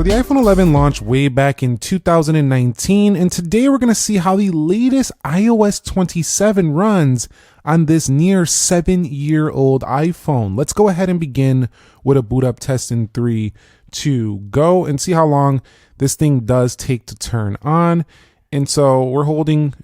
So the iPhone 11 launched way back in 2019, and today we're going to see how the latest iOS 27 runs on this near 7-year-old iPhone. Let's go ahead and begin with a boot up test in 3, 2, go, and see how long this thing does take to turn on. And so we're holding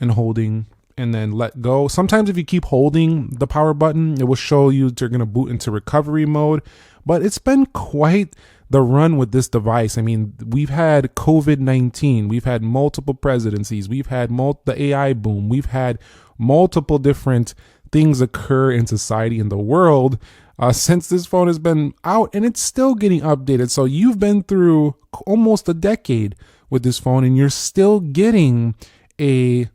and then let go. Sometimes if you keep holding the power button, it will show you you're going to boot into recovery mode, but it's been quite the run with this device. I mean, we've had COVID-19, we've had multiple presidencies, we've had the AI boom, we've had multiple different things occur in society and the world since this phone has been out, and it's still getting updated. So you've been through almost a decade with this phone, and you're still getting a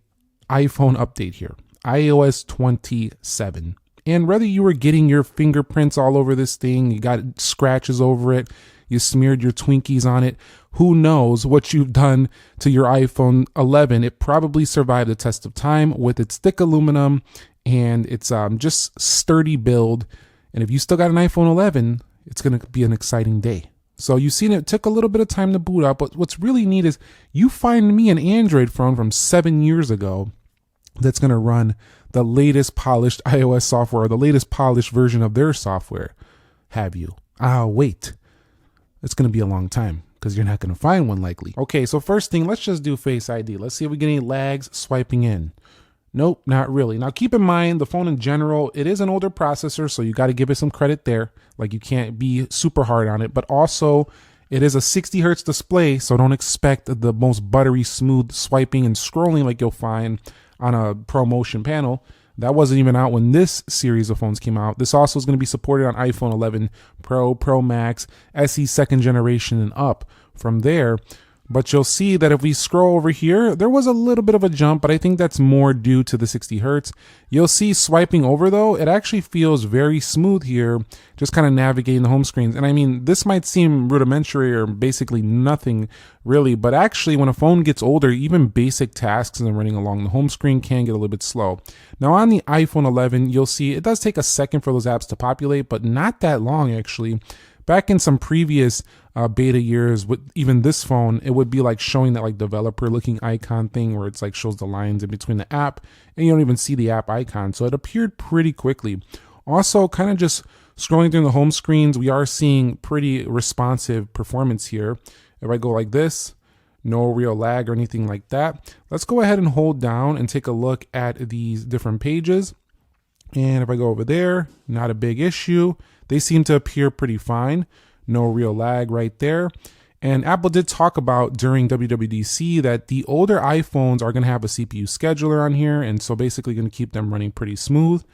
iPhone update here, iOS 27. And whether you were getting your fingerprints all over this thing, you got scratches over it, you smeared your Twinkies on it, who knows what you've done to your iPhone 11. It probably survived the test of time with its thick aluminum and its just sturdy build. And if you still got an iPhone 11, it's going to be an exciting day. So you've seen it took a little bit of time to boot up, but what's really neat is you find me an Android phone from 7 years ago that's going to run the latest polished iOS software, or the latest polished version of their software. Have you? Wait. It's going to be a long time because you're not going to find one likely. Okay, so first thing, let's just do Face ID. Let's see if we get any lags swiping in. Nope, not really. Now keep in mind, the phone in general, it is an older processor, so you got to give it some credit there. Like, you can't be super hard on it, but also it is a 60 hertz display, so don't expect the most buttery smooth swiping and scrolling like you'll find on a ProMotion panel. That wasn't even out when this series of phones came out. This also is going to be supported on iPhone 11 Pro, Pro Max, SE second generation and up from there. But you'll see that if we scroll over here, there was a little bit of a jump, but I think that's more due to the 60 hertz. You'll see swiping over though, it actually feels very smooth here, just kind of navigating the home screens. And I mean, this might seem rudimentary or basically nothing really, but actually when a phone gets older, even basic tasks and running along the home screen can get a little bit slow. Now on the iPhone 11, you'll see it does take a second for those apps to populate, but not that long actually. Back in some previous beta years with even this phone, it would be like showing that like developer looking icon thing where it's like shows the lines in between the app and you don't even see the app icon. So it appeared pretty quickly. Also, kind of just scrolling through the home screens, we are seeing pretty responsive performance here. If I go like this, no real lag or anything like that. Let's go ahead and hold down and take a look at these different pages. And if I go over there, not a big issue. They seem to appear pretty fine. No real lag right there. And Apple did talk about during WWDC that the older iPhones are going to have a CPU scheduler on here, and so basically going to keep them running pretty smooth.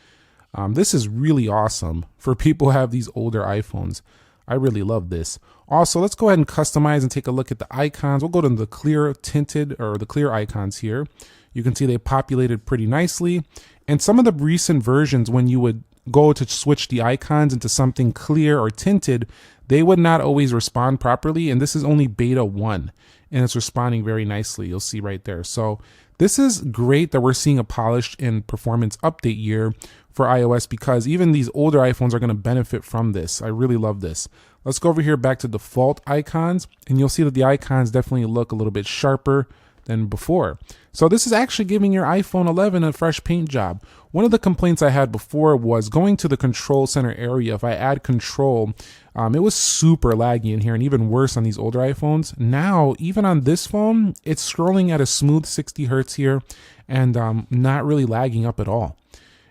This is really awesome for people who have these older iPhones. I really love this. Also, let's go ahead and customize and take a look at the icons. We'll go to the clear tinted or the clear icons here. You can see they populated pretty nicely. And some of the recent versions, when you would go to switch the icons into something clear or tinted, they would not always respond properly. And this is only beta 1 and it's responding very nicely. You'll see right there. So this is great that we're seeing a polished and performance update year for iOS, because even these older iPhones are going to benefit from this. I really love this. Let's go over here back to default icons, and you'll see that the icons definitely look a little bit sharper than before. So this is actually giving your iPhone 11 a fresh paint job. One of the complaints I had before was going to the control center area. If I add control, it was super laggy in here, and even worse on these older iPhones. Now, even on this phone, it's scrolling at a smooth 60 hertz here and not really lagging up at all.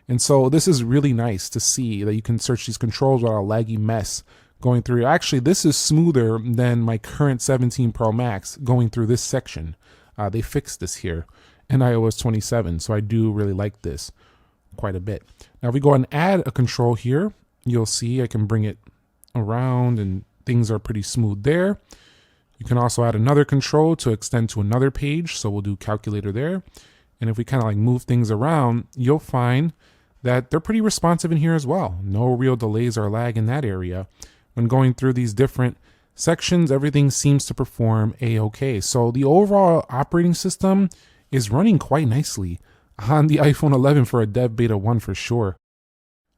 And so this is really nice to see that you can search these controls without a laggy mess going through. Actually, this is smoother than my current 17 Pro Max going through this section. They fixed this here in iOS 27, so I do really like this quite a bit. Now if we go and add a control here, you'll see I can bring it around and things are pretty smooth there. You can also add another control to extend to another page, so we'll do calculator there. And if we kind of like move things around, you'll find that they're pretty responsive in here as well. No real delays or lag in that area. When going through these different sections, everything seems to perform a-okay. So the overall operating system is running quite nicely on the iPhone 11 for a dev beta 1 for sure.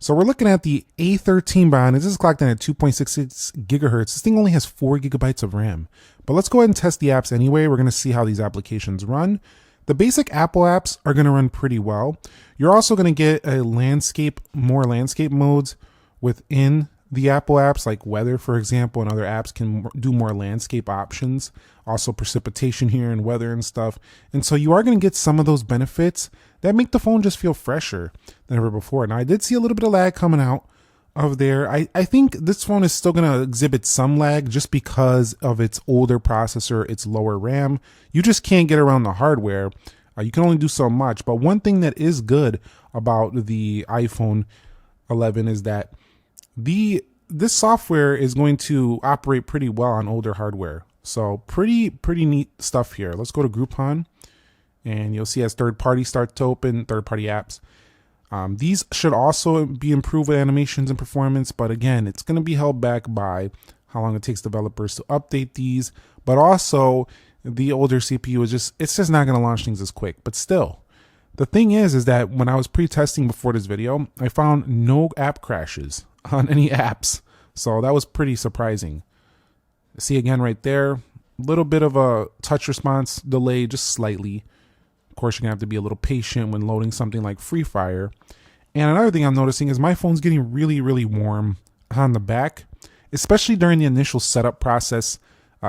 So we're looking at the A13 Bionic. This is clocked in at 2.66 gigahertz. This thing only has 4 gigabytes of RAM. But let's go ahead and test the apps anyway. We're going to see how these applications run. The basic Apple apps are going to run pretty well. You're also going to get a more landscape modes within the Apple apps, like weather, for example, and other apps can do more landscape options. Also precipitation here and weather and stuff. And so you are going to get some of those benefits that make the phone just feel fresher than ever before. Now, I did see a little bit of lag coming out of there. I think this phone is still going to exhibit some lag just because of its older processor, its lower RAM. You just can't get around the hardware. You can only do so much. But one thing that is good about the iPhone 11 is that this software is going to operate pretty well on older hardware. So pretty neat stuff here. Let's go to Groupon, and you'll see as third-party start to open, third-party apps. These should also be improved with animations and performance, but again, it's going to be held back by how long it takes developers to update these. But also, the older CPU it's just not going to launch things as quick. But still, the thing is that when I was pre-testing before this video, I found no app crashes on any apps. So that was pretty surprising. See again right there, a little bit of a touch response delay, just slightly. Of course, you're gonna have to be a little patient when loading something like Free Fire. And another thing I'm noticing is my phone's getting really warm on the back, especially during the initial setup process.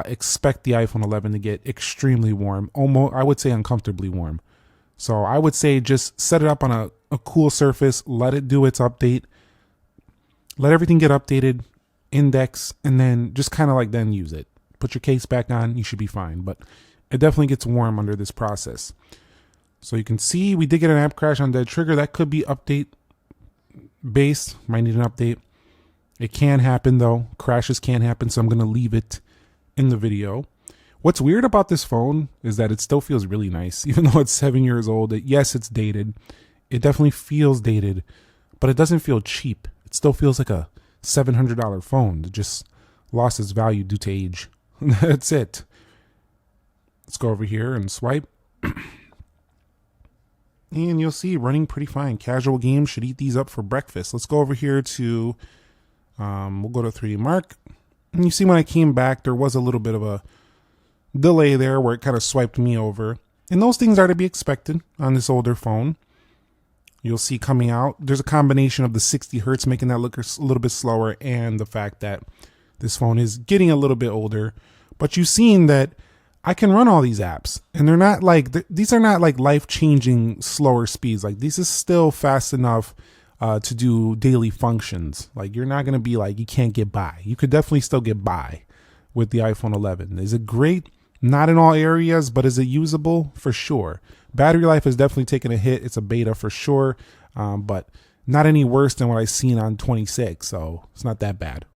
Expect the iPhone 11 to get extremely warm, almost, I would say, uncomfortably warm. So I would say just set it up on a cool surface, let it do its update, let everything get updated, index, and then just kind of like then use it. Put your case back on, you should be fine. But it definitely gets warm under this process. So you can see we did get an app crash on Dead Trigger. That could be update based. Might need an update. It can happen though. Crashes can happen, so I'm going to leave it in the video. What's weird about this phone is that it still feels really nice, even though it's 7 years old. Yes, it's dated. It definitely feels dated, but it doesn't feel cheap. It still feels like a $700 phone that just lost its value due to age. That's it. Let's go over here and swipe. And you'll see running pretty fine. Casual games should eat these up for breakfast. Let's go over here to, we'll go to 3D Mark. And you see when I came back, there was a little bit of a delay there where it kind of swiped me over. And those things are to be expected on this older phone. You'll see coming out, there's a combination of the 60 hertz making that look a little bit slower and the fact that this phone is getting a little bit older. But you've seen that I can run all these apps, and they're not like, these are not like life-changing slower speeds. Like, this is still fast enough to do daily functions. Like, you're not going to be like, you can't get by. You could definitely still get by with the iPhone 11. Is it great? Not in all areas, but is it usable? For sure. Battery life has definitely taken a hit. It's a beta for sure, but not any worse than what I've seen on 26, so it's not that bad.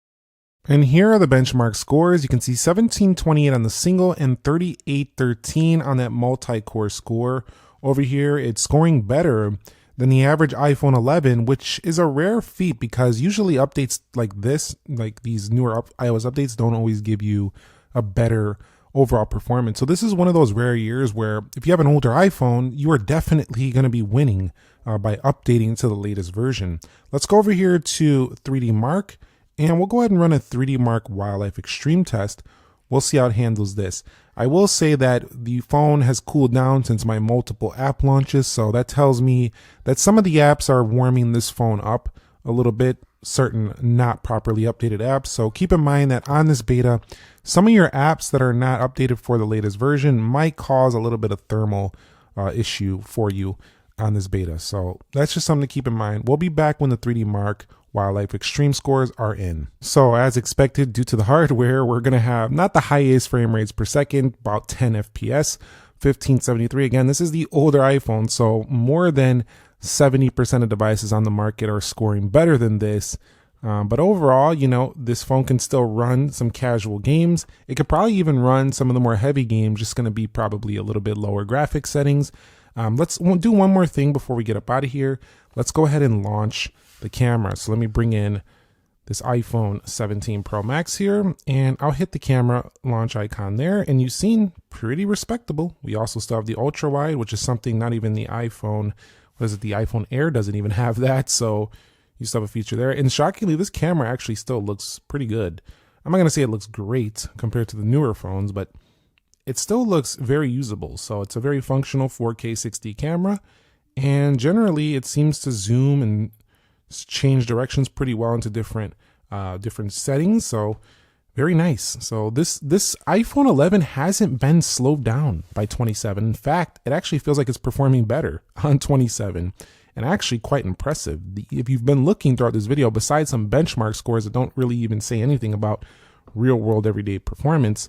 And here are the benchmark scores. You can see 1728 on the single and 3813 on that multi-core score. Over here, it's scoring better than the average iPhone 11, which is a rare feat because usually updates like this, like these newer iOS updates, don't always give you a better overall performance. So this is one of those rare years where if you have an older iPhone, you are definitely going to be winning by updating to the latest version. Let's go over here to 3D Mark, and we'll go ahead and run a 3D Mark Wildlife Extreme test. We'll see how it handles this. I will say that the phone has cooled down since my multiple app launches, so that tells me that some of the apps are warming this phone up a little bit, certain not properly updated apps. So keep in mind that on this beta, some of your apps that are not updated for the latest version might cause a little bit of thermal issue for you on this beta. So that's just something to keep in mind. We'll be back when the 3D Mark Wildlife Extreme scores are in. So as expected, due to the hardware, we're going to have not the highest frame rates per second, about 10 FPS, 1573. Again, this is the older iPhone, so more than 70% of devices on the market are scoring better than this. But overall, you know, this phone can still run some casual games. It could probably even run some of the more heavy games, just going to be probably a little bit lower graphics settings. Let's do one more thing before we get up out of here. Let's go ahead and launch the camera. So let me bring in this iPhone 17 Pro Max here, and I'll hit the camera launch icon there, and you've seen pretty respectable. We also still have the ultra wide, which is something not even the iPhone, what is it, the iPhone Air doesn't even have that. So You still have a feature there. And shockingly, this camera actually still looks pretty good. I'm not going to say it looks great compared to the newer phones, but it still looks very usable. So it's a very functional 4K 60 camera. And generally, it seems to zoom and change directions pretty well into different settings. So very nice. So this iPhone 11 hasn't been slowed down by 27. In fact, it actually feels like it's performing better on 27, and actually quite impressive. If you've been looking throughout this video, besides some benchmark scores that don't really even say anything about real world everyday performance,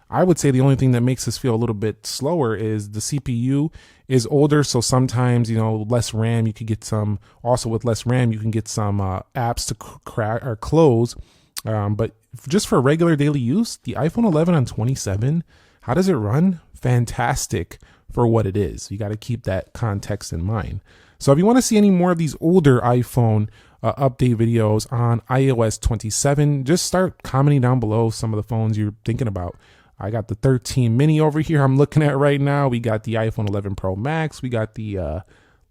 I would say the only thing that makes this feel a little bit slower is the CPU is older. So sometimes, less RAM, you could get some, also with less RAM, you can get some apps to crack or close. But just for regular daily use, the iPhone 11 on 27, how does it run? Fantastic for what it is. You got to keep that context in mind. So if you want to see any more of these older iPhone update videos on iOS 27, just start commenting down below some of the phones you're thinking about. I got the 13 mini over here I'm looking at right now. We got the iPhone 11 Pro Max. We got the,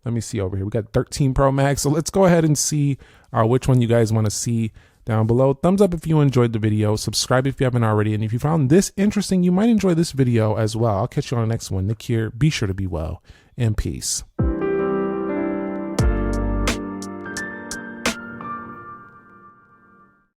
let me see over here. We got 13 Pro Max. So let's go ahead and see which one you guys want to see down below. Thumbs up if you enjoyed the video. Subscribe if you haven't already. And if you found this interesting, you might enjoy this video as well. I'll catch you on the next one. Nick here. Be sure to be well, and peace.